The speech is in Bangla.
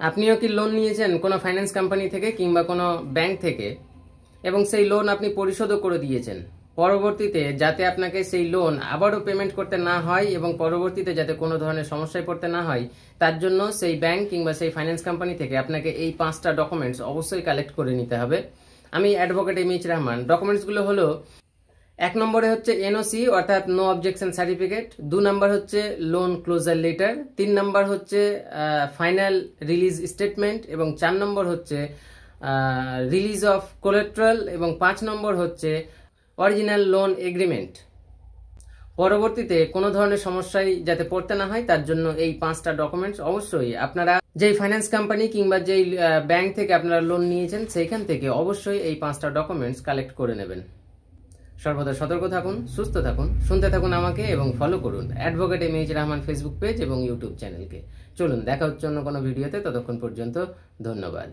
আপনিও কি লোন নিয়েছেন কোনো ফাইন্যান্স কোম্পানি থেকে কিংবা কোনো ব্যাংক থেকে এবং সেই লোন আপনি পরিশোধও করে দিয়েছেন, পরবর্তীতে যাতে আপনাকে সেই লোন আবারও পেমেন্ট করতে না হয় এবং পরবর্তীতে যাতে কোনো ধরনের সমস্যায় পড়তে না হয়, তার জন্য সেই ব্যাংক কিংবা সেই ফাইন্যান্স কোম্পানি থেকে আপনাকে এই 5টা ডকুমেন্টস অবশ্যই কালেক্ট করে নিতে হবে। আমি অ্যাডভোকেট এমএইচ রহমান। ডকুমেন্টসগুলো হলো, 1 নম্বরে হচ্ছে এনওসি অর্থাৎ নো অবজেকশন সার্টিফিকেট, 2 নম্বর হচ্ছে লোন ক্লোজার লেটার, 3 নম্বর হচ্ছে ফাইনাল রিলিজ স্টেটমেন্ট এবং 4 নম্বর হচ্ছে রিলিজ অফ কোলাটেরাল এবং 5 নম্বর হচ্ছে অরিজিনাল লোন এগ্রিমেন্ট। পরবর্তীতে কোনো ধরনের সমস্যায় যাতে পড়তে না হয় তার জন্য এই 5টা ডকুমেন্টস অবশ্যই আপনারা যেই ফাইন্যান্স কোম্পানি কিংবা যেই ব্যাংক থেকে আপনারা লোন নিয়েছেন সেইখান থেকে অবশ্যই এই 5টা ডকুমেন্টস কালেক্ট করে নেবেন। সর্বদা সতর্ক থাকুন, সুস্থ থাকুন, শুনতে থাকুন আমাকে এবং ফলো করুন advocate MH Rahman Facebook page এবং ইউটিউব চ্যানেলকে। চলুন দেখা হচ্ছে অন্য কোনো ভিডিওতে, ততক্ষণ পর্যন্ত ধন্যবাদ।